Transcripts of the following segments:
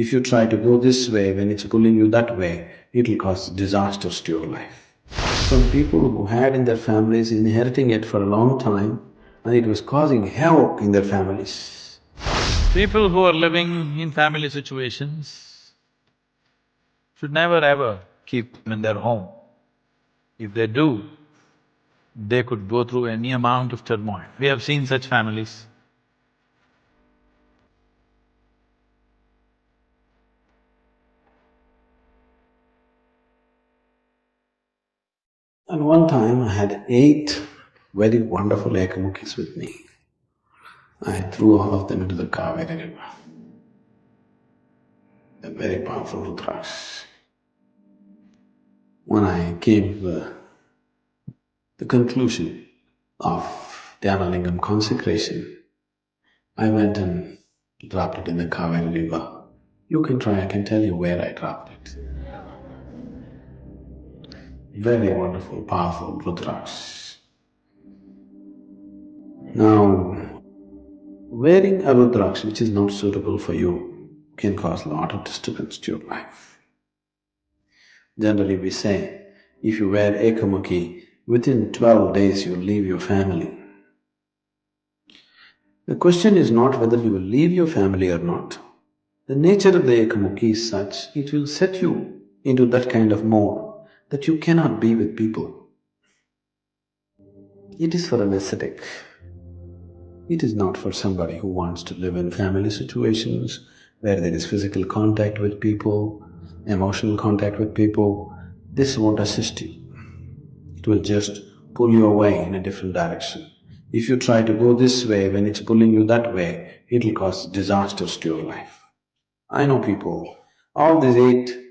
If you try to go this way when it's pulling you that way, it'll cause disasters to your life. From people who had in their families inheriting it for a long time and it was causing havoc in their families. People who are living in family situations should never ever keep them in their home. If they do, they could go through any amount of turmoil. We have seen such families. And one time I had 8 very wonderful ekamukis with me. I threw all of them into the Kaveri river. They're very powerful Rudras. When I came to the conclusion of Dhyanalingam consecration, I went and dropped it in the Kaveri river. You can try, I can tell you where I dropped it. Very wonderful, powerful Rudras. Now, wearing a Rudraksh which is not suitable for you can cause a lot of disturbance to your life. Generally we say, if you wear Ekamukhi, within 12 days you'll leave your family. The question is not whether you will leave your family or not. The nature of the Ekamukhi is such, it will set you into that kind of mode that you cannot be with people. It is for an ascetic. It is not for somebody who wants to live in family situations where there is physical contact with people, emotional contact with people. This won't assist you. It will just pull you away in a different direction. If you try to go this way when it's pulling you that way, it'll cause disasters to your life. I know people, all these 8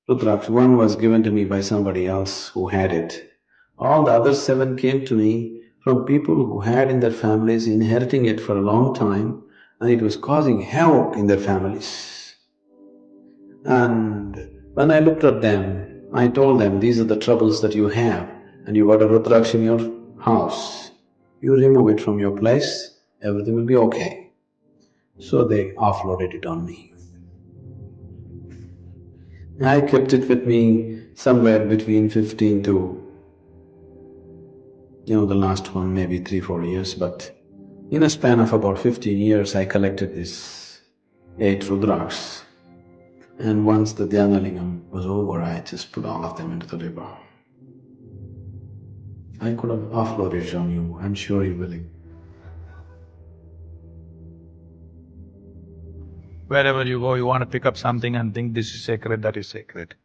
Rudraksh, one was given to me by somebody else who had it. All the other 7 came to me from people who had in their families inheriting it for a long time and it was causing havoc in their families. And when I looked at them, I told them, these are the troubles that you have and you got a Rudraksh in your house. You remove it from your place, everything will be okay. So they offloaded it on me. I kept it with me somewhere between 15 to, the last one maybe 3–4 years, but in a span of about 15 years I collected these 8 Rudrakshs. And once the Dhyanalingam was over, I just put all of them into the river. I could have offloaded it on you, I'm sure you're willing. Wherever you go, you want to pick up something and think this is sacred, that is sacred.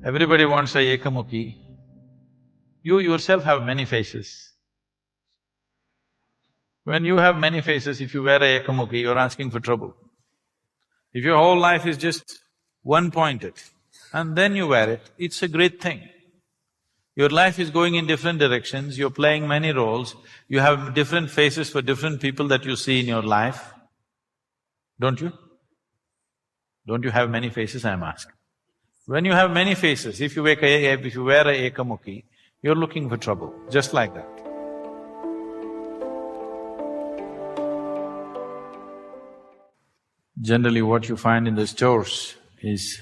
Everybody wants a Ekamukhi. You yourself have many faces. When you have many faces, if you wear a Ekamukhi, you're asking for trouble. If your whole life is just one-pointed and then you wear it, it's a great thing. Your life is going in different directions, you're playing many roles, you have different faces for different people that you see in your life, don't you? Don't you have many faces, I'm asking? When you have many faces, if you wear a Ekamukhi, you're looking for trouble, just like that. Generally what you find in the stores is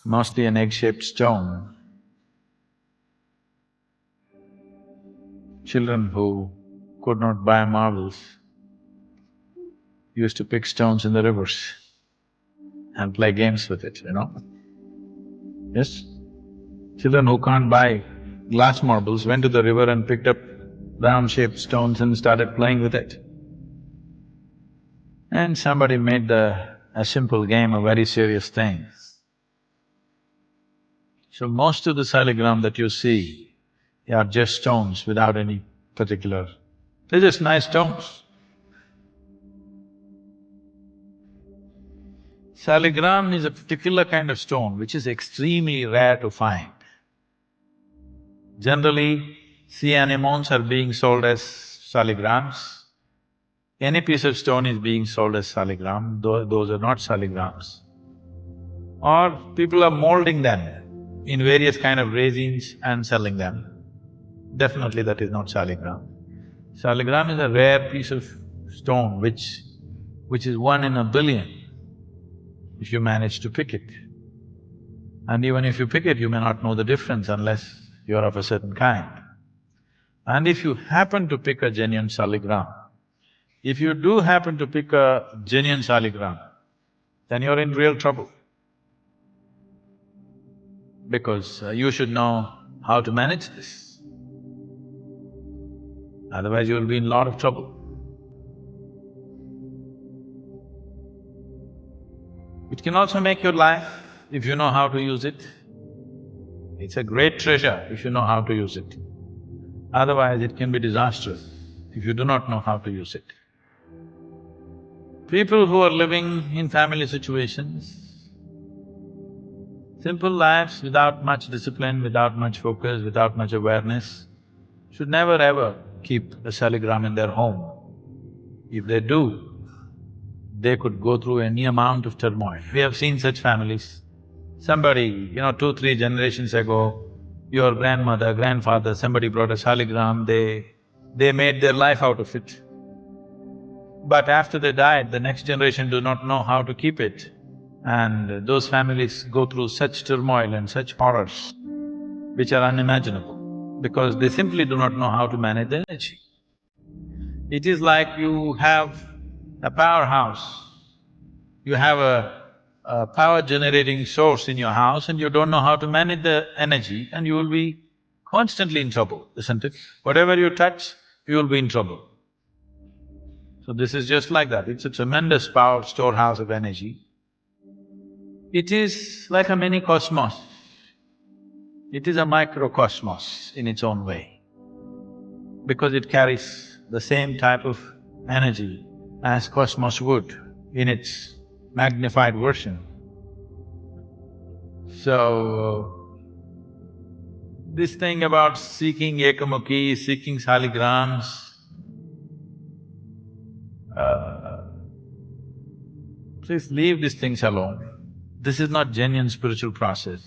mostly an egg-shaped stone. Children who could not buy marbles used to pick stones in the rivers and play games with it, Yes? Children who can't buy glass marbles went to the river and picked up round-shaped stones and started playing with it. And somebody made a simple game a very serious thing. So most of the saligram that you see are just stones without any particular… they're just nice stones. Saligram is a particular kind of stone which is extremely rare to find. Generally, sea anemones are being sold as saligrams. Any piece of stone is being sold as saligram, those are not saligrams. Or people are molding them in various kind of resins and selling them. Definitely that is not saligram. Saligram is a rare piece of stone which is 1 in a billion, if you manage to pick it. And even if you pick it, you may not know the difference unless you're of a certain kind. And if you happen to pick a genuine saligram, if you do happen to pick a genuine saligram, then you're in real trouble. Because you should know how to manage this. Otherwise you'll be in a lot of trouble. It can also make your life if you know how to use it. It's a great treasure if you know how to use it. Otherwise it can be disastrous if you do not know how to use it. People who are living in family situations, simple lives without much discipline, without much focus, without much awareness, should never ever keep a saligram in their home. If they do, they could go through any amount of turmoil. We have seen such families. Somebody, 2, 3 generations ago, your grandmother, grandfather, somebody brought a saligram, they made their life out of it. But after they died, the next generation do not know how to keep it. And those families go through such turmoil and such horrors, which are unimaginable, because they simply do not know how to manage the energy. It is like you have a powerhouse, you have a power generating source in your house and you don't know how to manage the energy and you will be constantly in trouble, isn't it? Whatever you touch, you will be in trouble. So this is just like that, it's a tremendous power storehouse of energy. It is like a mini cosmos. It is a microcosmos in its own way, because it carries the same type of energy as cosmos would in its magnified version. So, this thing about seeking ekamukhi, seeking saligrams, please leave these things alone. This is not genuine spiritual process.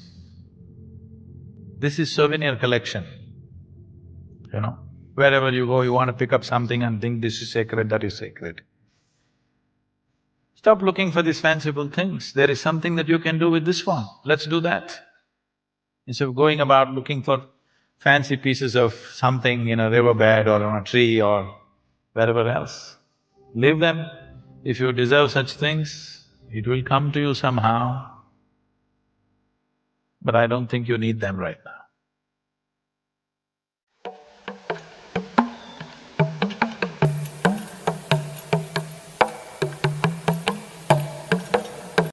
This is souvenir collection, you know. Wherever you go, you want to pick up something and think this is sacred, that is sacred. Stop looking for these fanciful things. There is something that you can do with this one, let's do that. Instead of going about looking for fancy pieces of something in a riverbed or on a tree or wherever else, leave them. If you deserve such things, it will come to you somehow. But I don't think you need them right now.